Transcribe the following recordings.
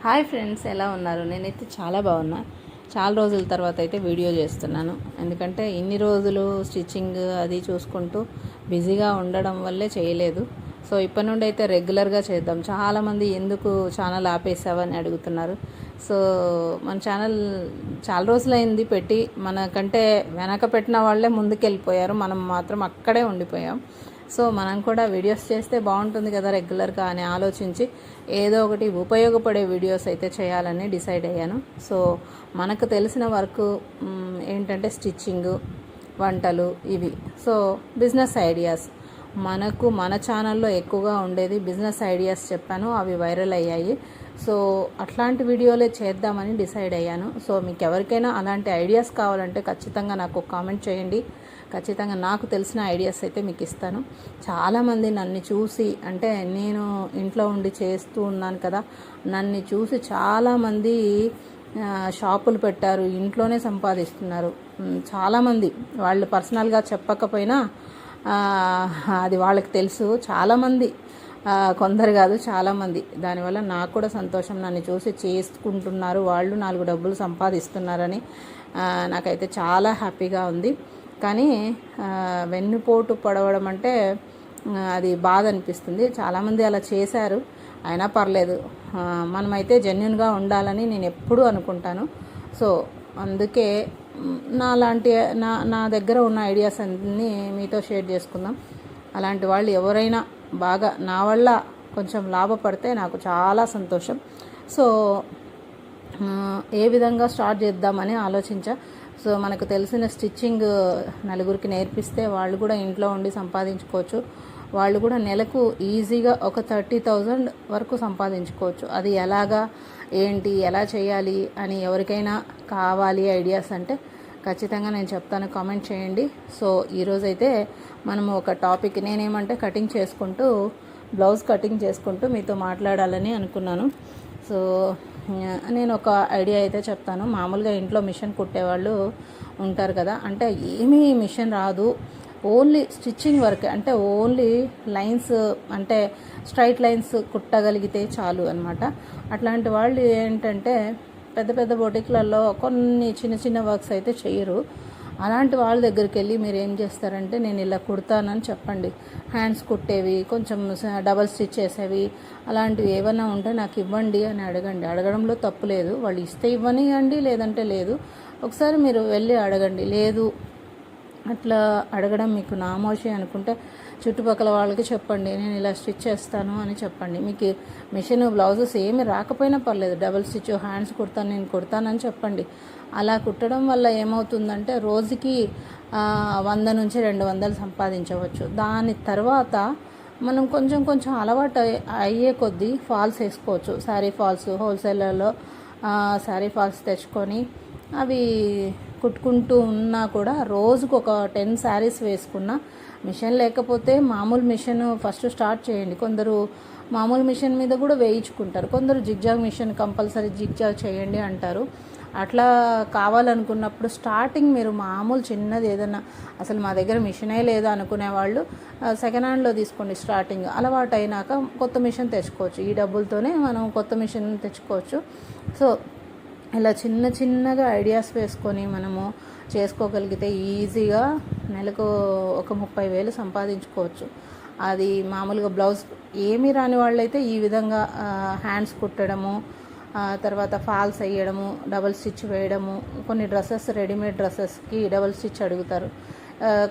Hi friends, ఎలా ఉన్నారు? నేనైతే చాలా బాగున్నా. చాలా రోజుల తర్వాత అయితే వీడియో చేస్తున్నాను. ఎందుకంటే ఇన్ని రోజులు స్టిచ్చింగ్ అది చూసుకుంటూ బిజీగా ఉండడం వల్లే చేయలేదు. సో ఇప్పటి నుండి అయితే రెగ్యులర్గా చేద్దాం. చాలామంది ఎందుకు ఛానల్ ఆపేసావని అడుగుతున్నారు. సో మన ఛానల్ చాలా రోజులైంది పెట్టి, మనకంటే వెనక పెట్టిన వాళ్ళే ముందుకెళ్ళిపోయారు, మనం మాత్రం అక్కడే ఉండిపోయాం. సో మనం కూడా వీడియోస్ చేస్తే బాగుంటుంది కదా రెగ్యులర్గా అని ఆలోచించి ఏదో ఒకటి ఉపయోగపడే వీడియోస్ అయితే చేయాలని డిసైడ్ అయ్యాను. సో మనకు తెలిసిన వర్క్ ఏంటంటే స్టిచ్చింగ్, వంటలు, ఇవి. సో బిజినెస్ ఐడియాస్ మన ఛానల్లో ఎక్కువగా ఉండేది బిజినెస్ ఐడియాస్ చెప్పాను, అవి వైరల్ అయ్యాయి. సో అట్లాంటి వీడియోలే చేద్దామని డిసైడ్ అయ్యాను. సో మీకు ఎవరికైనా అలాంటి ఐడియాస్ కావాలంటే ఖచ్చితంగా నాకు కామెంట్ చేయండి. ఖచ్చితంగా నాకు తెలిసిన ఐడియాస్ అయితే మీకు ఇస్తాను. చాలామంది నన్ను చూసి, అంటే నేను ఇంట్లో ఉండి చేస్తూ ఉన్నాను కదా, నన్ను చూసి చాలామంది షాపులు పెట్టారు, ఇంట్లోనే సంపాదిస్తున్నారు. చాలామంది వాళ్ళు పర్సనల్గా చెప్పకపోయినా అది వాళ్ళకి తెలుసు. చాలామంది, కొందరు కాదు చాలామంది. దానివల్ల నాకు కూడా సంతోషం, నన్ను చూసి చేసుకుంటున్నారు వాళ్ళు, 4 డబ్బులు సంపాదిస్తున్నారని నాకైతే చాలా హ్యాపీగా ఉంది. కానీ వెన్నుపోటు పడవడం అంటే అది బాధ అనిపిస్తుంది. చాలామంది అలా చేశారు, అయినా పర్లేదు, మనమైతే జెన్యున్గా ఉండాలని నేను ఎప్పుడూ అనుకుంటాను. సో అందుకే నా దగ్గర ఉన్న ఐడియాస్ అన్నీ మీతో షేర్ చేసుకుందాం. అలాంటి వాళ్ళు ఎవరైనా బాగా నా వల్ల కొంచెం లాభపడితే నాకు చాలా సంతోషం. సో ఏ విధంగా స్టార్ట్ చేద్దామని ఆలోచించా. సో మనకు తెలిసిన స్టిచ్చింగ్ నలుగురికి నేర్పిస్తే వాళ్ళు కూడా ఇంట్లో ఉండి సంపాదించుకోవచ్చు. వాళ్ళు కూడా నెలకు ఈజీగా ఒక 30,000 వరకు సంపాదించుకోవచ్చు. అది ఎలాగా, ఏంటి, ఎలా చేయాలి అని ఎవరికైనా కావాలి ఐడియాస్ అంటే ఖచ్చితంగా నేను చెప్తాను, కామెంట్ చేయండి. సో ఈరోజైతే మనము ఒక టాపిక్, నేనేమంటే కటింగ్ చేసుకుంటూ, బ్లౌజ్ కటింగ్ చేసుకుంటూ మీతో మాట్లాడాలని అనుకున్నాను. సో నేను ఒక ఐడియా అయితే చెప్తాను. మామూలుగా ఇంట్లో మిషన్ కుట్టేవాళ్ళు ఉంటారు కదా, అంటే ఏమీ మిషన్ రాదు, ఓన్లీ స్టిచ్చింగ్ వర్క్, అంటే ఓన్లీ లైన్స్, అంటే స్ట్రైట్ లైన్స్ కుట్టగలిగితే చాలు అనమాట. అట్లాంటి వాళ్ళు ఏంటంటే పెద్ద పెద్ద బొటిక్లలో కొన్ని చిన్న చిన్న వర్క్స్ అయితే చేయరు. అలాంటి వాళ్ళ దగ్గరికి వెళ్ళి మీరు ఏం చేస్తారంటే, నేను ఇలా కుడతానని చెప్పండి. హ్యాండ్స్ కుట్టేవి, కొంచెం డబల్ స్టిచ్ చేసేవి, అలాంటివి ఏమైనా ఉంటే నాకు ఇవ్వండి అని అడగండి. అడగడంలో తప్పు లేదు. వాళ్ళు ఇస్తే ఇవ్వనివ్వండి, లేదంటే లేదు. ఒకసారి మీరు వెళ్ళి అడగండి. లేదు, అట్లా అడగడం మీకు నామోషి అనుకుంటే చుట్టుపక్కల వాళ్ళకి చెప్పండి, నేను ఇలా స్టిచ్ చేస్తాను అని చెప్పండి. మీకు మిషన్, బ్లౌజెస్ ఏమి రాకపోయినా పర్లేదు, డబల్ స్టిచ్, హ్యాండ్స్ కుడతాను, నేను కుడతానని చెప్పండి. అలా కుట్టడం వల్ల ఏమవుతుందంటే రోజుకి 100 నుంచి 200 సంపాదించవచ్చు. దాని తర్వాత మనం కొంచెం కొంచెం అలవాటు అయ్యే కొద్దీ ఫాల్స్ వేసుకోవచ్చు. శారీ ఫాల్స్, హోల్సేలర్లో శారీ ఫాల్స్ తెచ్చుకొని అవి కుట్టుకుంటూ ఉన్నా కూడా రోజుకు ఒక 10 శారీస్ వేసుకున్న, మిషన్ లేకపోతే మామూలు మిషన్ ఫస్ట్ స్టార్ట్ చేయండి. కొందరు మామూలు మిషన్ మీద కూడా వేయించుకుంటారు, కొందరు జిగ్జాగ్ మిషన్ కంపల్సరీ జిగ్జాగ్ చేయండి అంటారు. అట్లా కావాలనుకున్నప్పుడు స్టార్టింగ్ మీరు మామూలు చిన్నది ఏదైనా, అసలు మా దగ్గర మిషనే లేదా అనుకునే వాళ్ళు సెకండ్ హ్యాండ్లో తీసుకోండి. స్టార్టింగ్ అలవాటు అయినాక కొత్త మిషన్ తెచ్చుకోవచ్చు. ఈ డబ్బులతోనే మనం కొత్త మిషన్ తెచ్చుకోవచ్చు. సో ఇలా చిన్న చిన్నగా ఐడియాస్ వేసుకొని మనము చేసుకోగలిగితే ఈజీగా నెలకు ఒక 30,000 సంపాదించుకోవచ్చు. అది మామూలుగా బ్లౌజ్ ఏమీ రాని వాళ్ళైతే ఈ విధంగా హ్యాండ్స్ కుట్టడము, తర్వాత ఫాల్స్ వేయడము, డబల్ స్టిచ్ వేయడము. కొన్ని డ్రెస్సెస్, రెడీమేడ్ డ్రెస్సెస్కి డబల్ స్టిచ్ అడుగుతారు.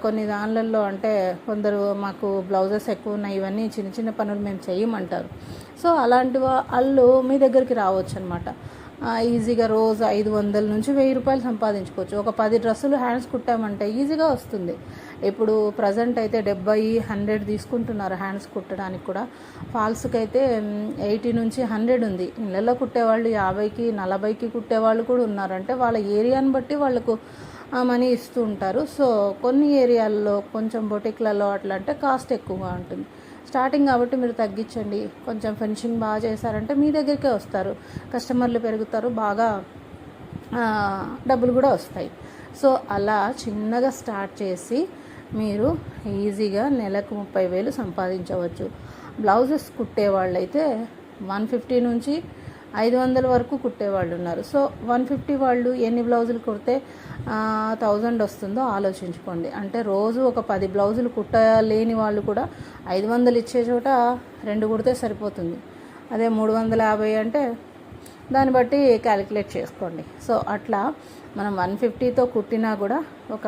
కొన్ని దానిలలో అంటే కొందరు మాకు బ్లౌజెస్ ఎక్కువ ఉన్నాయి, ఇవన్నీ చిన్న చిన్న పనులు మేము చేయమంటారు. సో అలాంటి వాళ్ళు మీ దగ్గరికి రావచ్చు అనమాట. ఈజీగా రోజు 500 నుంచి 1000 రూపాయలు సంపాదించుకోవచ్చు. ఒక 10 డ్రెస్సులు హ్యాండ్స్ కుట్టామంటే ఈజీగా వస్తుంది. ఇప్పుడు ప్రజెంట్ అయితే 70-100 తీసుకుంటున్నారు హ్యాండ్స్ కుట్టడానికి కూడా. ఫాల్స్కి అయితే 80 నుంచి 100 ఉంది. ఇళ్ళల్లో కుట్టేవాళ్ళు 50కి 40కి కుట్టేవాళ్ళు కూడా ఉన్నారు. అంటే వాళ్ళ ఏరియాని బట్టి వాళ్ళకు మనీ ఇస్తూ ఉంటారు. సో కొన్ని ఏరియాల్లో కొంచెం బొటిక్లలో అట్లా అంటే కాస్ట్ ఎక్కువగా ఉంటుంది. స్టార్టింగ్ కాబట్టి మీరు తగ్గించండి. కొంచెం ఫినిషింగ్ బాగా చేశారంటే మీ దగ్గరికే వస్తారు, కస్టమర్లు పెరుగుతారు, బాగా డబ్బులు కూడా వస్తాయి. సో అలా చిన్నగా స్టార్ట్ చేసి మీరు ఈజీగా నెలకు 30,000 సంపాదించవచ్చు. బ్లౌజెస్ కుట్టే వాళ్ళైతే 150 నుంచి 500 వరకు కుట్టేవాళ్ళు ఉన్నారు. సో 150 వాళ్ళు ఎన్ని బ్లౌజులు కుడితే 1000 వస్తుందో ఆలోచించుకోండి. అంటే రోజు ఒక 10 బ్లౌజులు కుట్టలేని వాళ్ళు కూడా 500 ఇచ్చే చోట 2 కుడితే సరిపోతుంది. అదే 350 అంటే దాన్ని బట్టి క్యాలిక్యులేట్ చేసుకోండి. సో అట్లా మనం 150తో కుట్టినా కూడా ఒక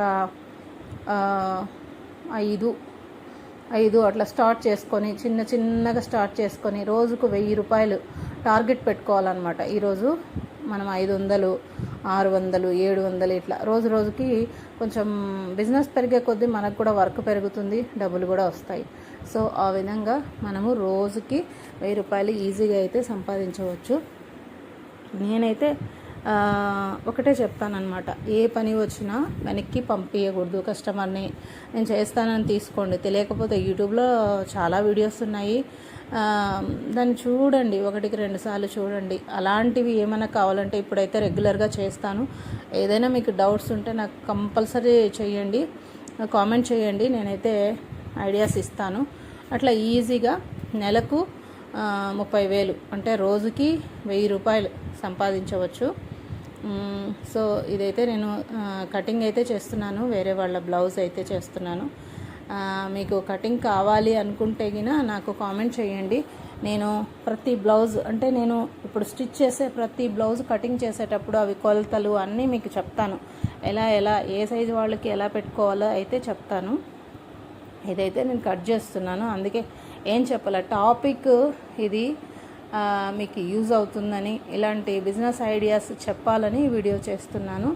5 అట్లా స్టార్ట్ చేసుకొని చిన్నగా స్టార్ట్ చేసుకొని రోజుకు 1000 రూపాయలు టార్గెట్ పెట్టుకోవాలన్నమాట. ఈరోజు మనం 500, 600, 700 ఇట్లా రోజుకి కొంచెం బిజినెస్ పెరిగే కొద్దీ మనకు కూడా వర్క్ పెరుగుతుంది, డబ్బులు కూడా వస్తాయి. సో ఆ విధంగా మనము రోజుకి 1000 రూపాయలు ఈజీగా అయితే సంపాదించవచ్చు. నేనైతే ఒకటే చెప్తానన్నమాట, ఏ పని వచ్చినా వెనక్కి పంపించకూడదు కస్టమర్ని. నేను చేస్తానని తీసుకోండి, తెలియకపోతే యూట్యూబ్లో చాలా వీడియోస్ ఉన్నాయి, దాన్ని చూడండి, 1-2 సార్లు చూడండి. అలాంటివి ఏమైనా కావాలంటే ఇప్పుడైతే రెగ్యులర్గా చేస్తాను. ఏదైనా మీకు డౌట్స్ ఉంటే నాకు కంపల్సరీ చేయండి, కామెంట్ చేయండి, నేనైతే ఐడియాస్ ఇస్తాను. అట్లా ఈజీగా నెలకు 30,000 అంటే రోజుకి 1000 రూపాయలు సంపాదించవచ్చు. సో ఇదైతే నేను కటింగ్ అయితే చేస్తున్నాను, వేరే వాళ్ళ బ్లౌజ్ అయితే చేస్తున్నాను. మీకు కటింగ్ కావాలి అనుకుంటే గిన నాకు కామెంట్ చేయండి. నేను ప్రతి బ్లౌజ్ అంటే నేను ఇప్పుడు స్టిచ్ చేసే ప్రతి బ్లౌజ్ కటింగ్ చేసేటప్పుడు అవి కొలతలు అన్నీ మీకు చెప్తాను. ఎలా ఏ సైజు వాళ్ళకి ఎలా పెట్టుకోవాలో అయితే చెప్తాను. ఇదైతే నేను కట్ చేస్తున్నాను, అందుకే ఏం చెప్పాలి, టాపిక్ ఇది మీకు యూజ్ అవుతుందని, ఇలాంటి బిజినెస్ ఐడియాస్ చెప్పాలని వీడియో చేస్తున్నాను.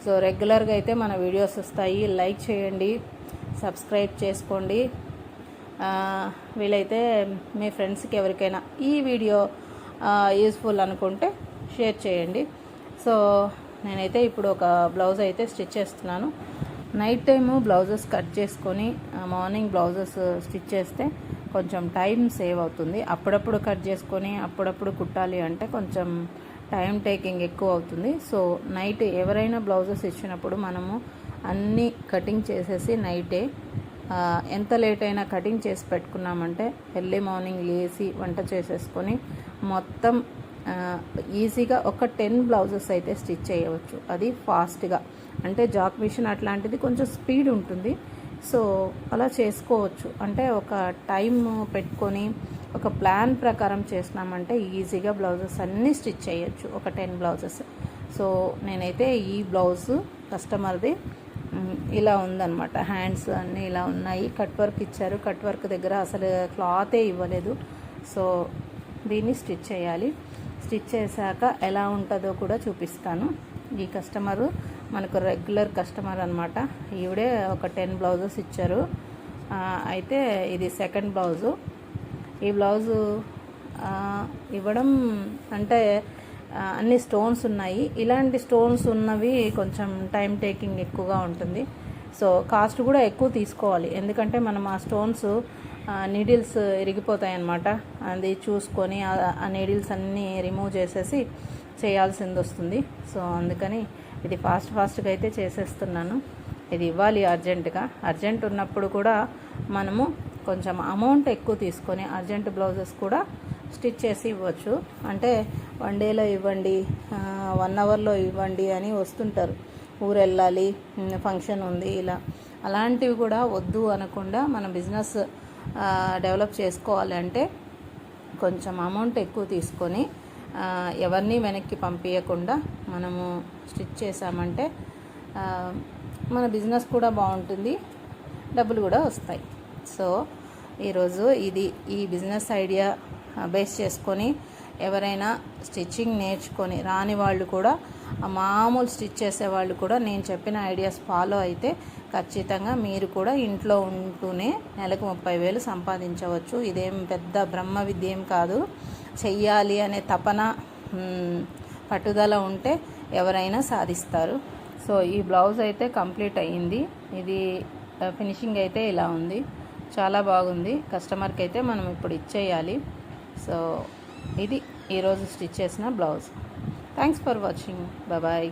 సో రెగ్యులర్గా అయితే మన వీడియోస్ వస్తాయి. లైక్ చేయండి, సబ్స్క్రైబ్ చేసుకోండి. వీలైతే మీ ఫ్రెండ్స్కి ఎవరికైనా ఈ వీడియో యూస్ఫుల్ అనుకుంటే షేర్ చేయండి. సో నేనైతే ఇప్పుడు ఒక బ్లౌజ్ అయితే స్టిచ్ చేస్తున్నాను. నైట్ టైము బ్లౌజెస్ కట్ చేసుకొని మార్నింగ్ బ్లౌజెస్ స్టిచ్ చేస్తే కొంచెం టైం సేవ్ అవుతుంది. అప్పుడప్పుడు కట్ చేసుకొని అప్పుడప్పుడు కుట్టాలి అంటే కొంచెం టైం టేకింగ్ ఎక్కువ అవుతుంది. సో నైట్ ఎవరైనా బ్లౌజెస్ ఇచ్చినప్పుడు మనము అన్నీ కటింగ్ చేసేసి నైటే, ఎంత లేట్ అయినా కటింగ్ చేసి పెట్టుకున్నామంటే ఎర్లీ మార్నింగ్ లేచి వంట చేసేసుకొని మొత్తం ఈజీగా ఒక 10 బ్లౌజెస్ అయితే స్టిచ్ చేయవచ్చు. అది ఫాస్ట్గా, అంటే జాక్ మిషన్ అట్లాంటిది కొంచెం స్పీడ్ ఉంటుంది. సో అలా చేసుకోవచ్చు. అంటే ఒక టైం పెట్టుకొని ఒక ప్లాన్ ప్రకారం చేసినామంటే ఈజీగా బ్లౌజెస్ అన్నీ స్టిచ్ చేయొచ్చు, ఒక 10 బ్లౌజెస్. సో నేనైతే ఈ బ్లౌజ్ కస్టమర్ది ఇలా ఉందన్నమాట, హ్యాండ్స్ అన్నీ ఇలా ఉన్నాయి, కట్ వర్క్ ఇచ్చారు, కట్ వర్క్ దగ్గర అసలు క్లాతే ఇవ్వలేదు. సో దీన్ని స్టిచ్ చేయాలి. స్టిచ్ చేశాక ఎలా ఉంటుందో కూడా చూపిస్తాను. ఈ కస్టమరు మనకు రెగ్యులర్ కస్టమర్ అనమాట. ఈవిడే ఒక 10 బ్లౌజెస్ ఇచ్చారు. అయితే ఇది సెకండ్ బ్లౌజు. ఈ బ్లౌజు ఇవ్వడం అంటే అన్ని స్టోన్స్ ఉన్నాయి. ఇలాంటి స్టోన్స్ ఉన్నవి కొంచెం టైం టేకింగ్ ఎక్కువగా ఉంటుంది. సో కాస్ట్ కూడా ఎక్కువ తీసుకోవాలి, ఎందుకంటే మనం ఆ స్టోన్స్ నీడిల్స్ ఇరిగిపోతాయి అన్నమాట. అది చూసుకొని ఆ నీడిల్స్ అన్నీ రిమూవ్ చేసేసి చేయాల్సింది వస్తుంది. సో అందుకని ఇది ఫాస్ట్గా అయితే చేసేస్తున్నాను. ఇది ఇవ్వాలి అర్జెంట్ ఉన్నప్పుడు కూడా మనము కొంచెం అమౌంట్ ఎక్కువ తీసుకొని అర్జెంట్ బ్లౌజెస్ కూడా స్టిచ్ చేసి ఇవ్వచ్చు. అంటే 1 డేలో ఇవ్వండి, 1 అవర్లో ఇవ్వండి అని వస్తుంటారు. ఊరు వెళ్ళాలి, ఫంక్షన్ ఉంది, ఇలా అలాంటివి కూడా వద్దు అనకుండా మన బిజినెస్ డెవలప్ చేసుకోవాలి అంటే కొంచెం అమౌంట్ ఎక్కువ తీసుకొని ఎవరిని వెనక్కి పంపించకుండా మనము స్టిచ్ చేసామంటే మన బిజినెస్ కూడా బాగుంటుంది, డబ్బులు కూడా వస్తాయి. సో ఈరోజు ఈ బిజినెస్ ఐడియా బేస్ చేసుకొని ఎవరైనా స్టిచ్చింగ్ నేర్చుకొని రాని వాళ్ళు కూడా, మామూలు స్టిచ్ చేసేవాళ్ళు కూడా నేను చెప్పిన ఐడియాస్ ఫాలో అయితే ఖచ్చితంగా మీరు కూడా ఇంట్లో ఉంటూనే నెలకు 30,000 సంపాదించవచ్చు. ఇదేం పెద్ద బ్రహ్మ విద్య ఏం కాదు. చెయ్యాలి అనే తపన, పట్టుదల ఉంటే ఎవరైనా సాధిస్తారు. సో ఈ బ్లౌజ్ అయితే కంప్లీట్ అయ్యింది. ఇది ఫినిషింగ్ అయితే ఇలా ఉంది, చాలా బాగుంది. కస్టమర్కి అయితే మనం ఇప్పుడు ఇచ్చేయాలి. సో ఇది ఈరోజు స్టిచ్ చేసిన blouse. Thanks for watching. Bye.